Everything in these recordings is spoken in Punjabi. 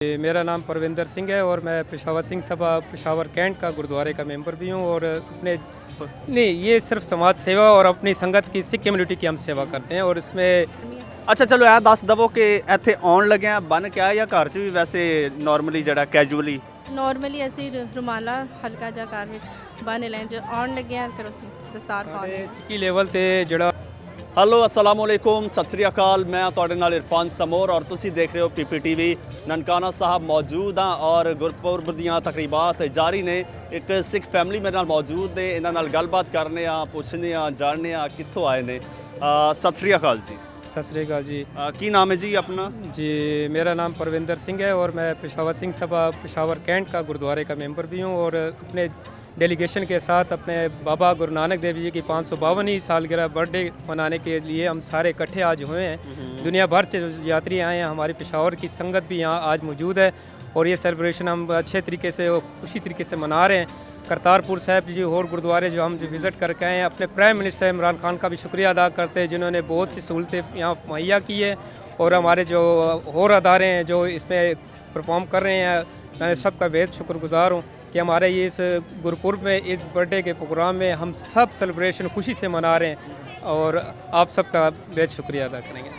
मेरा नाम परविंदर सिंह है और मैं पेशावर सिंह सभा पेशावर कैंट का गुरुद्वारे का मेंबर भी हूँ। और अपने नहीं, ये सिर्फ समाज सेवा और अपनी संगत की सिख कम्युनिटी की हम सेवा करते हैं। और इसमें ਅੱਛਾ ਚਲੋ ਇਹ ਦੱਸ ਦਵੋ ਕਿ ਇੱਥੇ ਆਉਣ ਲੱਗਿਆ ਬਨ ਕੇ ਆਏ ਜਾਂ ਘਰ 'ਚ ਵੀ ਵੈਸੇ ਨਾਰਮਲੀ ਜਿਹੜਾ ਕੈਜੂਅਲੀ ਨਾਰਮਲੀ ਅਸੀਂ ਰੁਮਾਲਾ ਹਲਕਾ ਜਿਹਾ ਘਰ ਵਿੱਚ ਬੰਨ ਲੈਣ ਜੋ ਆਉਣ ਲੱਗਿਆ ਫਿਰ ਅਸੀਂ ਦਸਤਾਰ ਪਾ ਸਾਡੇ ਲਈ ਸਿੱਖੀ ਲੈਵਲ ਤੇ ਜਿਹੜਾ ਹੈਲੋ ਅਸਲਾਮ ਵਾਲੇਕੁਮ ਸਤਿ ਸ੍ਰੀ ਅਕਾਲ ਮੈਂ ਤੁਹਾਡੇ ਨਾਲ ਇਰਫਾਨ ਸਮੋਰ ਔਰ ਤੁਸੀਂ ਦੇਖ ਰਹੇ ਹੋ ਪੀਪੀਟੀਵੀ ਨਨਕਾਣਾ ਸਾਹਿਬ ਮੌਜੂਦ ਹਾਂ ਔਰ ਗੁਰਪੁਰਬ ਦੀਆਂ ਤਕਰੀਬਾਤ ਜਾਰੀ ਨੇ। ਇੱਕ ਸਿੱਖ ਫੈਮਿਲੀ ਮੇਰੇ ਨਾਲ ਮੌਜੂਦ ਨੇ, ਇਹਨਾਂ ਨਾਲ ਗੱਲਬਾਤ ਕਰਨੇ ਆ, ਪੁੱਛਣੇ ਆ, ਜਾਣਨੇ ਆ ਕਿੱਥੋਂ ਆਏ ਨੇ। ਸਤਿ ਸ੍ਰੀ ਅਕਾਲ ਜੀ। सत श्री अकाल जी। ਕੀ ਨਾਮ ਹੈ ਜੀ ਆਪਣਾ? जी मेरा नाम परविंदर सिंह है और मैं पेशावर सिंह सभा पेशावर कैंट का गुरुद्वारे का मेंबर भी हूँ। और अपने डेलीगेशन के साथ अपने बाबा गुरु नानक देव जी की 552वीं सालगिरह बर्थडे मनाने के लिए हम सारे इकट्ठे आज हुए हैं। दुनिया भर से जो यात्री आए हैं, हमारी पेशावर की संगत भी यहाँ आज मौजूद है और ये सेलिब्रेशन हम अच्छे तरीके से और खुशी तरीके से मना रहे हैं। करतारपुर साहिब जी और गुरुद्वारे जो हम जो विज़िट करके आए हैं, अपने प्राइम मिनिस्टर इमरान खान का भी शुक्रिया अदा करते हैं जिन्होंने बहुत सी सहूलतें यहाँ मुहैया की है। और हमारे जो और अदारे हैं जो इसमें परफॉर्म कर रहे हैं, मैं सबका बेहद शुक्रगुजार हूँ कि हमारे ये इस गुरुपुरब में इस बर्थडे के प्रोग्राम में हम सब सेलिब्रेशन खुशी से मना रहे हैं और आप सबका बेहद शुक्रिया अदा करेंगे।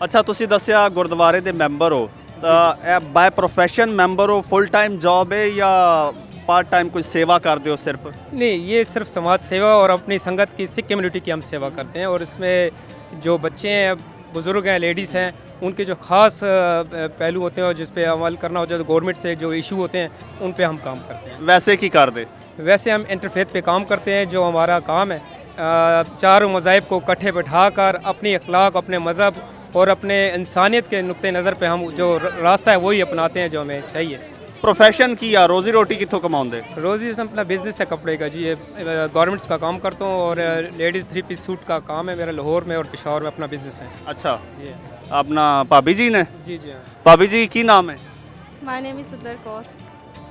ਅੱਛਾ ਤੁਸੀਂ ਦੱਸਿਆ ਗੁਰਦੁਆਰੇ ਦੇ ਮੈਂਬਰ ਹੋ ਤਾਂ ਇਹ ਬਾय प्रोफेशन ਮੈਂਬਰ ਹੋ, फुल टाइम जॉब है या पार्ट टाइम कोई सेवा करते हो सिर्फ? नहीं, ये सिर्फ समाज सेवा और अपनी संगत की सिख कम्युनिटी की हम सेवा करते हैं। और इसमें जो बच्चे हैं, बुज़ुर्ग हैं, लेडीज़ हैं, उनके जो ख़ास पहलू होते हैं और जिस पे अमल करना होता है, गवर्नमेंट से जो इशू होते हैं उन पे हम काम करते हैं। वैसे की कर दे? वैसे हम इंटरफेथ पे काम करते हैं। जो हमारा काम है, चारों मज़ाहिब को इकट्ठे बैठाकर अपनी अखलाक, अपने मज़हब और अपने इंसानियत के नुक्ते नज़र पे हम जो रास्ता है वही अपनाते हैं जो हमें चाहिए। प्रोफेशन की या रोजी रोटी कितों कमाਉਂਦੇ? रोज़ी अपना बिज़नेस है कपड़े का जी। ये गवर्नमेंट्स का काम करता हूँ और लेडीज़ 3 पीस सूट का काम है मेरा लाहौर में और पेशावर में अपना बिज़नेस है। अच्छा, जी अपना भाभी जी ने? जी जी हाँ। भाभी जी की नाम है? My name is Sundar Kaur.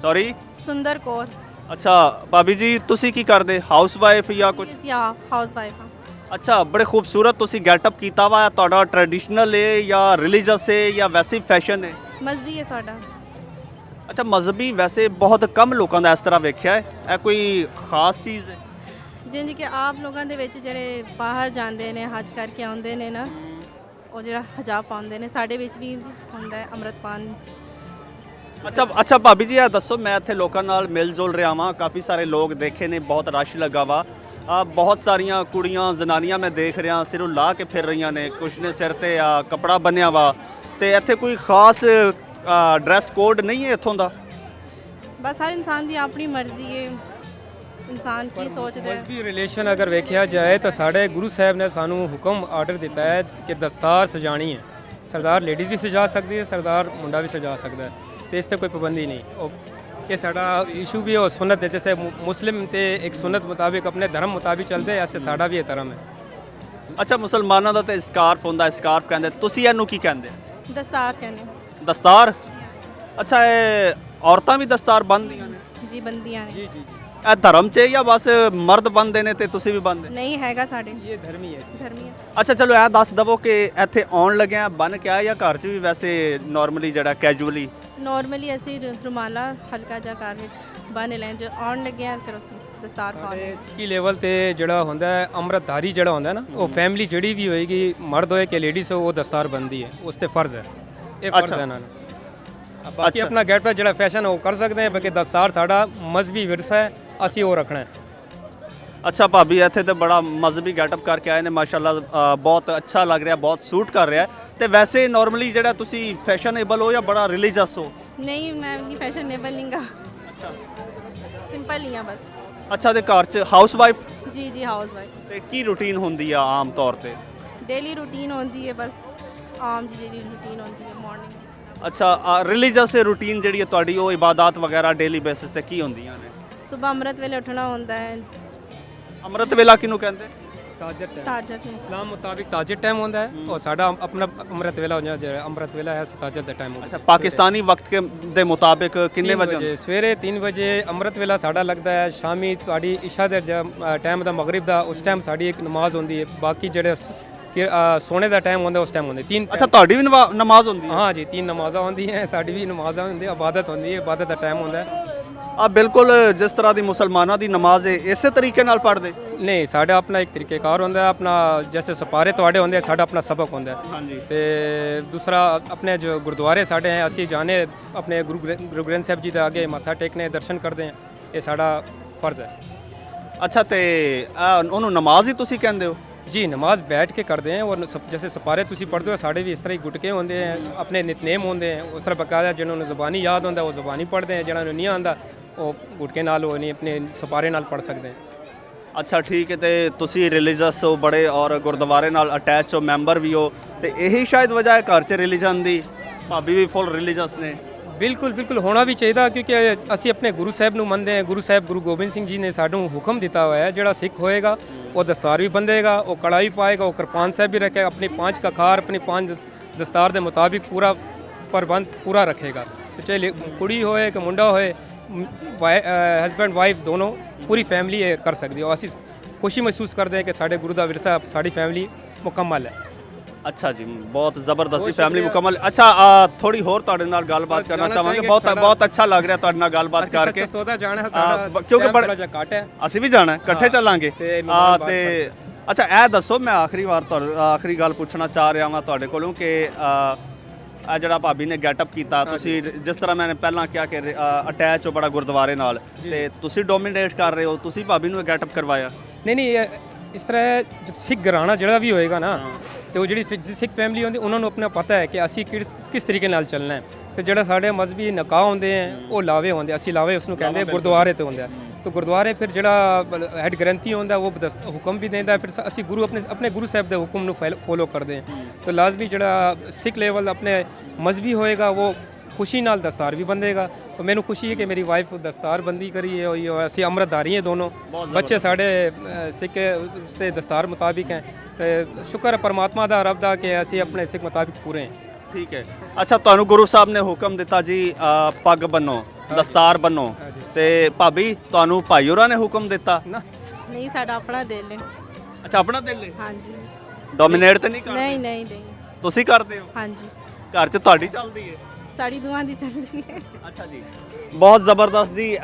Sorry? Sundar Kaur. ਅੱਛਾ ਭਾਬੀ ਜੀ ਤੁਸੀਂ ਕੀ ਕਰਦੇ? ਹਾਊਸ ਵਾਈਫ ਜਾਂ ਕੁਝ? ਜੀ ਹਾਂ, ਹਾਊਸ ਵਾਈਫ ਹਾਂ। ਅੱਛਾ, ਬੜੇ ਖੂਬਸੂਰਤ ਤੁਸੀਂ ਗੈਟਅਪ ਕੀਤਾ ਵਾ। ਤੁਹਾਡਾ ਟ੍ਰੈਡੀਸ਼ਨਲ ਹੈ ਜਾਂ ਰਿਲੀਜੀਅਸ ਹੈ ਜਾਂ ਵੈਸੇ ਫੈਸ਼ਨ ਹੈ? ਮਜ਼ਦੀ ਹੈ ਸਾਡਾ। ਅੱਛਾ, ਮਜ਼ਹਬੀ ਵੈਸੇ ਬਹੁਤ ਕਮ ਲੋਕਾਂ ਦਾ ਇਸ ਤਰ੍ਹਾਂ ਵੇਖਿਆ ਹੈ, ਇਹ ਕੋਈ ਖਾਸ ਚੀਜ਼ ਹੈ? ਜਿੰਜ ਕਿ ਆਪ ਲੋਕਾਂ ਦੇ ਵਿੱਚ ਜਿਹੜੇ ਬਾਹਰ ਜਾਂਦੇ ਨੇ, ਹੱਜ ਕਰਕੇ ਆਉਂਦੇ ਨੇ ਨਾ, ਉਹ ਜਿਹੜਾ ਹਜਾਬ ਪਾਉਂਦੇ ਨੇ, ਸਾਡੇ ਵਿੱਚ ਵੀ ਹੁੰਦਾ ਹੈ ਅੰਮ੍ਰਿਤਪਾਨ। ਅੱਛਾ ਭਾਬੀ ਜੀ ਇਹ ਦੱਸੋ, ਮੈਂ ਇੱਥੇ ਲੋਕਾਂ ਨਾਲ ਮਿਲ ਜੁਲ ਰਿਹਾ ਵਾਂ, ਕਾਫੀ ਸਾਰੇ ਲੋਕ ਦੇਖੇ ਨੇ, ਬਹੁਤ ਰਸ਼ ਲੱਗਾ ਵਾ। ਬਹੁਤ ਸਾਰੀਆਂ ਕੁੜੀਆਂ ਜ਼ਨਾਨੀਆਂ ਮੈਂ ਦੇਖ ਰਿਹਾ ਸਿਰੋਂ ਲਾ ਕੇ ਫਿਰ ਰਹੀਆਂ ਨੇ, ਕੁਛ ਨੇ ਸਿਰ ਤੇ ਕੱਪੜਾ ਬੰਨਿਆ ਵਾ। ਤੇ ਇੱਥੇ ਕੋਈ ਖਾਸ ਡਰੈਸ ਕੋਡ ਨਹੀਂ ਹੈ ਇੱਥੋਂ ਦਾ? ਬਸ ਹਰ ਇਨਸਾਨ ਦੀ ਆਪਣੀ ਮਰਜ਼ੀ ਹੈ, ਇਨਸਾਨ ਕੀ ਸੋਚਦਾ ਹੈ। मजहबी रिलेशन अगर वेख्या जाए तो साढ़े गुरु साहब ने सानू हुक्म आर्डर दिता है कि दस्तार सजानी है। सरदार लेडीज़ भी सजा सकती है, सरदार मुंडा भी सजा सकता है, तो इस ते कोई पाबंदी नहीं। और ये साड़ा इशू भी है और सुन्नत है, जैसे मुस्लिम ते एक सुन्नत मुताबिक अपने धर्म मुताबिक चलते हैं, ऐसे साड़ा भी धर्म है। ਅੱਛਾ, ਮੁਸਲਮਾਨਾਂ ਦਾ ਤੇ ਸਕਾਰਫ ਹੁੰਦਾ, ਸਕਾਰਫ ਕਹਿੰਦੇ, ਤੁਸੀਂ ਇਹਨੂੰ ਕੀ ਕਹਿੰਦੇ? ਦਸਤਾਰ ਕਹਿੰਦੇ। ਦਸਤਾਰ? ਅੱਛਾ, ਇਹ ਔਰਤਾਂ ਵੀ ਦਸਤਾਰ ਬੰਨ੍ਹਦੀਆਂ ਨੇ? ਜੀ ਬੰਦੀਆਂ ਨੇ। जी जी ਇਹ ਧਰਮ 'ਚ ਜਾਂ ਬਸ ਮਰਦ ਬੰਨ੍ਹਦੇ ਨੇ ਤੇ ਤੁਸੀਂ ਵੀ ਬੰਨ੍ਹਦੇ? ਨਹੀਂ ਹੈਗਾ ਸਾਡੇ ये धर्मी है। ਧਰਮੀ ਹੈ। ਅੱਛਾ ਚਲੋ ਇਹ ਦੱਸ ਦਵੋ ਕਿ ਇੱਥੇ ਆਉਣ ਲੱਗਿਆ ਬੰਨ ਕੇ ਆਏ ਜਾਂ ਘਰ 'ਚ ਵੀ ਵੈਸੇ ਨਾਰਮਲੀ ਜਿਹੜਾ ਕੈਜੂਅਲੀ? ਨਾਰਮਲੀ ਅਸੀਂ ਰੁਮਾਲਾ ਹਲਕਾ ਜਿਹਾ ਘਰ ਵਿੱਚ ਬੰਨ ਲੈਣ ਜੋ ਆਉਣ ਲੱਗਿਆ ਫਿਰ ਅਸੀਂ ਦਸਤਾਰ ਪਾ ਲਈ। ਸਾਡੇ ਸਿੱਖੀ ਲੈਵਲ ਤੇ ਜਿਹੜਾ ਹੁੰਦਾ ਹੈ, ਅੰਮ੍ਰਿਤਧਾਰੀ ਜਿਹੜਾ ਹੁੰਦਾ ਨਾ, ਉਹ ਫੈਮਿਲੀ ਜਿਹੜੀ ਵੀ ਹੋਏਗੀ, ਮਰਦ ਹੋਏ ਕਿ ਲੇਡੀਜ਼ ਹੋ, ਉਹ ਦਸਤਾਰ ਬੰਨਦੀ ਹੈ, ਉਸ ਤੇ ਫਰਜ਼ ਹੈ, ਇਹ ਫਰਜ਼ ਹੈ ਇਹਨਾਂ ਨੂੰ। ਬਾਕੀ ਆਪਣਾ ਗੈਟ ਜਿਹੜਾ ਫੈਸ਼ਨ ਉਹ ਕਰ ਸਕਦੇ ਹਾਂ, ਬਾਕੀ ਦਸਤਾਰ ਸਾਡਾ ਮਜ਼ਹਬੀ ਵਿਰਸਾ ਹੈ, ਅਸੀਂ ਉਹ ਰੱਖਣਾ ਹੈ। ਅੱਛਾ ਭਾਬੀ ਇੱਥੇ ਤੇ ਬੜਾ ਮਜ਼ਹਬੀ ਗੈਟਅਪ ਕਰਕੇ ਆਏ ਨੇ, ਮਾਸ਼ਾਅੱਲਾ ਬਹੁਤ ਅੱਛਾ ਲੱਗ ਰਿਹਾ, ਬਹੁਤ ਸੂਟ ਕਰ ਰਿਹਾ। ਤੇ ਵੈਸੇ ਨਾਰਮਲੀ ਜਿਹੜਾ ਤੁਸੀਂ ਫੈਸ਼ਨੇਬਲ ਹੋ ਜਾਂ ਬੜਾ ਰਿਲੀਜੀਅਸ ਹੋ? ਨਹੀਂ, ਮੈਂ ਵੀ ਫੈਸ਼ਨੇਬਲ ਨਹੀਂਗਾ। ਅੱਛਾ ਸਿੰਪਲ ਹੀ ਆ ਬਸ। ਅੱਛਾ, ਤੇ ਘਰ 'ਚ ਹਾਊਸ ਵਾਈਫ? ਜੀ ਜੀ ਹਾਊਸ ਵਾਈਫ। ਤੇ ਕੀ ਰੂਟੀਨ ਹੁੰਦੀ ਆ ਆਮ ਤੌਰ ਤੇ? ਡੇਲੀ ਰੂਟੀਨ ਹੁੰਦੀ ਹੈ ਬਸ, ਆਮ ਜੀ ਜਿਹੜੀ ਰੂਟੀਨ ਹੁੰਦੀ ਹੈ ਮਾਰਨਿੰਗ। ਅੱਛਾ, ਰਿਲੀਜੀਅਸ ਰੂਟੀਨ ਜਿਹੜੀ ਹੈ ਤੁਹਾਡੀ, ਉਹ ਇਬਾਦਤ ਵਗੈਰਾ ਡੇਲੀ ਬੇਸਿਸ ਤੇ ਕੀ ਹੁੰਦੀਆਂ ਨੇ? ਸਵੇਰ ਅੰਮ੍ਰਿਤ ਵੇਲੇ ਉੱਠਣਾ ਹੁੰਦਾ ਹੈ। ਅੰਮ੍ਰਿਤ ਵੇਲਾ ਕਿਹਨੂੰ ਕਹਿੰਦੇ? ਤਾਜਰ ਟਾਈਮ ਤਾਜਤ ਨੂੰ ਇਸਲਾਮ ਮੁਤਾबिक ਤਾਜਰ ਟਾਈਮ ਹੁੰਦਾ ਹੈ और ਸਾਡਾ ਆਪਣਾ ਅੰਮ੍ਰਿਤ ਵੇਲਾ ਹੁੰਦਾ ਹੈ। ਅੰਮ੍ਰਿਤ ਵੇਲਾ ਹੈ ਤਾਜਰ ਦਾ ਟਾਈਮ ਹੁੰਦਾ ਅੱਛਾ, ਪਾਕਿਸਤਾਨੀ ਵਕਤ ਦੇ ਮੁਤਾबिक ਕਿੰਨੇ ਵਜੇ ਹੁੰਦਾ? ਸਵੇਰੇ 3 ਵਜੇ ਅੰਮ੍ਰਿਤ ਵੇਲਾ ਸਾਡਾ ਲੱਗਦਾ ਹੈ। ਸ਼ਾਮੀ ਤੁਹਾਡੀ ਇਸ਼ਾ ਦੇ ਟਾਈਮ ਦਾ, ਮਗਰਿਬ ਦਾ, ਉਸ ਟਾਈਮ ਸਾਡੀ ਇੱਕ ਨਮਾਜ਼ ਹੁੰਦੀ ਹੈ। ਬਾਕੀ ਜਿਹੜੇ ਕਿ ਸੋਨੇ ਦਾ ਟਾਈਮ ਹੁੰਦਾ ਉਸ ਟਾਈਮ ਹੁੰਦੇ तीन ਅੱਛਾ ਤੁਹਾਡੀ ਵੀ ਨਮਾਜ਼ ਹੁੰਦੀ ਹੈ? हाँ जी 3 नमाज़ा होंगी साड़ी भी नमाज़ा होंगी इबादत होंगी है इबादत का टाइम होंदा है ਆ ਬਿਲਕੁਲ ਜਿਸ ਤਰ੍ਹਾਂ ਦੀ ਮੁਸਲਮਾਨਾਂ ਦੀ ਨਮਾਜ਼ ਹੈ ਇਸੇ ਤਰੀਕੇ ਨਾਲ ਪੜ੍ਹਦੇ? नहीं साढ़ा अपना एक तरीक़ेकार होंदा है अपना जैसे सपारे थोड़े होंगे साढ़ा अपना सबक होंदा है हाँ जी। ते दूसरा अपने जो गुरुद्वारे साढ़े हैं असी जाने अपने गुरु ग्रंथ साहब जी के आगे मत्था टेकने दर्शन करते हैं ये साढ़ा फर्ज है। ਅੱਛਾ ਤੇ ਉਹਨੂੰ ਨਮਾਜ਼ ਹੀ ਤੁਸੀਂ ਕਹਿੰਦੇ ਹੋ? जी नमाज बैठ के करते हैं और जैसे सपारे तुसी पढ़ते हो साढ़े भी इस तरह ही गुटके होंगे हैं अपने नितनेम होंगे हैं उस तरह बकायदा जिन्होंने ज़बानी याद होंदा वो ज़बानी पढ़ते हैं जिन्होंने नहीं आंदा वो गुटके नाल वो नहीं अपने सपारे नाल पढ़ सकते हैं। ਅੱਛਾ ਠੀਕ ਹੈ ਤੇ ਤੁਸੀਂ ਰਿਲੀਜੀਅਸ ਹੋ ਬੜੇ ਔਰ ਗੁਰਦੁਆਰੇ ਨਾਲ ਅਟੈਚ ਹੋ ਮੈਂਬਰ ਵੀ ਹੋ ਤੇ ਇਹੀ ਸ਼ਾਇਦ ਵਜ੍ਹਾ ਹੈ ਘਰ 'ਚ ਰਿਲੀਜਨ ਦੀ? ਭਾਬੀ ਵੀ ਫੁੱਲ ਰਿਲੀਜੀਅਸ ਨੇ? बिल्कुल बिल्कुल होना भी चाहिए क्योंकि ਅਸੀਂ अपने गुरु साहब ਨੂੰ ਮੰਨਦੇ ਹਾਂ गुरु साहब गुरु गोबिंद सिंह जी ने ਸਾਨੂੰ हुक्म ਦਿੱਤਾ ਹੋਇਆ है ਜਿਹੜਾ सिख होएगा वो दस्तार भी बंधेगा वो कड़ा भी पाएगा वो कृपान साहब भी रखेगा अपनी 5 कखार अपनी 5 दस्तार के मुताबिक पूरा प्रबंध पूरा रखेगा तो चाहे कुड़ी होए कि मुंडा होए हस्बैंड वाइफ दोनों पूरी फैमिली कर सकती है और ਅਸੀਂ खुशी महसूस करते हैं कि साढ़े गुरु का विरसा साड़ी फैमिली मुकम्मल है। ਅੱਛਾ ਜੀ ਬਹੁਤ ਜ਼ਬਰਦਸਤੀ ਫੈਮਿਲੀ ਮੁਕੰਮਲ। ਅੱਛਾ ਥੋੜੀ ਹੋਰ ਤੁਹਾਡੇ ਨਾਲ ਗੱਲਬਾਤ ਕਰਨਾ ਚਾਹਾਂਗੇ ਬਹੁਤ ਅੱਛਾ ਲੱਗ ਰਿਹਾ ਤੁਹਾਡੇ ਨਾਲ ਗੱਲਬਾਤ ਕਰਕੇ ਸੌਦਾ ਜਾਣਾ ਹੈ ਸਾਡਾ ਕਿਉਂਕਿ ਥੋੜਾ ਜਿਹਾ ਘੱਟ ਹੈ ਅਸੀਂ ਵੀ ਜਾਣਾ ਇਕੱਠੇ ਚੱਲਾਂਗੇ ਤੇ ਤੇ ਅੱਛਾ ਇਹ ਦੱਸੋ ਮੈਂ ਆਖਰੀ ਗੱਲ ਪੁੱਛਣਾ ਚਾਹ ਰਿਹਾ ਹਾਂ ਤੁਹਾਡੇ ਕੋਲੋਂ ਕਿ ਆ ਜਿਹੜਾ ਭਾਬੀ ਨੇ ਗੈਟਅਪ ਕੀਤਾ ਤੁਸੀਂ ਜਿਸ ਤਰ੍ਹਾਂ ਮੈਂ ਪਹਿਲਾਂ ਕਿਹਾ ਕਿ ਅਟੈਚ ਹੋ ਬੜਾ ਗੁਰਦੁਆਰੇ ਨਾਲ ਤੇ ਤੁਸੀਂ ਡੋਮੀਨੇਟ ਕਰ ਰਹੇ ਹੋ ਤੁਸੀਂ ਭਾਬੀ ਨੂੰ ਗੈਟਅਪ ਕਰਵਾਇਆ? नहीं इस तरह जब सिख घराना ਜਿਹੜਾ ਵੀ ਹੋਏਗਾ ਨਾ ਤੇ ਉਹ ਜਿਹੜੀ ਸਿੱਖ ਫੈਮਿਲੀ ਹੁੰਦੀ ਉਹਨਾਂ ਨੂੰ ਆਪਣਾ ਪਤਾ ਹੈ ਕਿ ਅਸੀਂ ਕਿਸ ਤਰੀਕੇ ਨਾਲ ਚੱਲਣਾ ਹੈ ਤੇ ਜਿਹੜਾ ਸਾਡੇ ਮਜ਼ਹਬੀ ਨਿਕਾਹ ਹੁੰਦੇ ਹੈ ਉਹ ਲਾਵੇ ਹੁੰਦੇ ਅਸੀਂ ਲਾਵੇ ਉਸ ਨੂੰ ਕਹਿੰਦੇ ਗੁਰਦੁਆਰੇ ਤੇ ਹੁੰਦੇ ਆ तो गुरुद्वारे फिर जड़ा हैड ग्रंथी होंदा वो हुक्म भी देंदा फिर असी गुरु अपने गुरु साहब के हुक्म ਨੂੰ फॉलो करते हैं तो लाजमी जड़ा सिख लेवल अपने मजहबी होएगा वो खुशी नाल दस्तार भी बंधेगा तो मैनू खुशी है कि मेरी वाइफ दस्तार बंदी करी है और असी अमृतधारी हैं दोनों बच्चे साढ़े सिख ते दस्तार मुताबिक हैं तो शुक्र है परमात्मा दा रब दा कि असी अपने सिख मुताबिक पूरे हैं। ਠੀਕ ਹੈ। ਅੱਛਾ ਤੁਹਾਨੂੰ ਗੁਰੂ ਸਾਹਿਬ ਨੇ ਹੁਕਮ ਦਿੱਤਾ ਜੀ ਪੱਗ ਬੰਨੋ ਦਸਤਾਰ ਬੰਨੋ ਤੇ ਭਾਬੀ ਤੁਹਾਨੂੰ ਭਾਈ ਹੋਰਾਂ ਨੇ ਹੁਕਮ ਦਿੱਤਾ? ਨਹੀਂ ਸਾਡਾ ਆਪਣਾ ਦਿਲ ਹੈ। ਅੱਛਾ ਆਪਣਾ ਦਿਲ ਹੈ? ਹਾਂਜੀ ਡੋਮੀਨੇਟ ਤੇ ਨਹੀਂ ਕਰਦੇ? ਨਹੀਂ ਨਹੀਂ ਨਹੀਂ ਤੁਸੀਂ ਕਰਦੇ ਹੋ? ਹਾਂਜੀ ਘਰ 'ਚ ਤੁਹਾਡੀ ਚੱਲਦੀ ਹੈ? ਸਾਡੀ ਦੋਵਾਂ ਦੀ ਚੱਲਦੀ ਹੈ। ਅੱਛਾ ਜੀ ਬਹੁਤ ਜ਼ਬਰਦਸਤ ਜੀ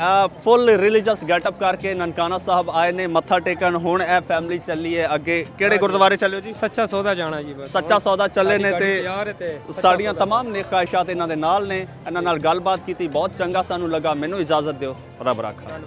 ਫੁੱਲ ਰਿਲੀਜੀਅਸ ਗੈਟਅਪ ਕਰਕੇ ਨਨਕਾਣਾ ਸਾਹਿਬ ਆਏ ਨੇ ਮੱਥਾ ਟੇਕਣ ਹੁਣ ਇਹ ਫੈਮਿਲੀ ਚੱਲੀ ਹੈ ਅੱਗੇ ਕਿਹੜੇ ਗੁਰਦੁਆਰੇ ਚੱਲਿਓ ਜੀ? सच्चा सौदा जाना जी बस ਸੱਚਾ ਸੌਦਾ ਚੱਲੇ ਨੇ ਸਾਡੀ ਗਾੜੀ ਤਿਆਰ ਹੈ ਤੇ ਤੇ ਸਾਡੀਆਂ तमाम ਨੇਕ ਖਾਹਿਸ਼ਾਤ ਇਹਨਾਂ ਦੇ ਨਾਲ ਨੇ ਇਹਨਾਂ ਨਾਲ ਗੱਲਬਾਤ ਕੀਤੀ ਬਹੁਤ ਚੰਗਾ ਸਾਨੂੰ ਲੱਗਾ ਮੈਨੂੰ ਇਜਾਜ਼ਤ ਦਿਓ ਰੱਬ ਰਾਖਾ।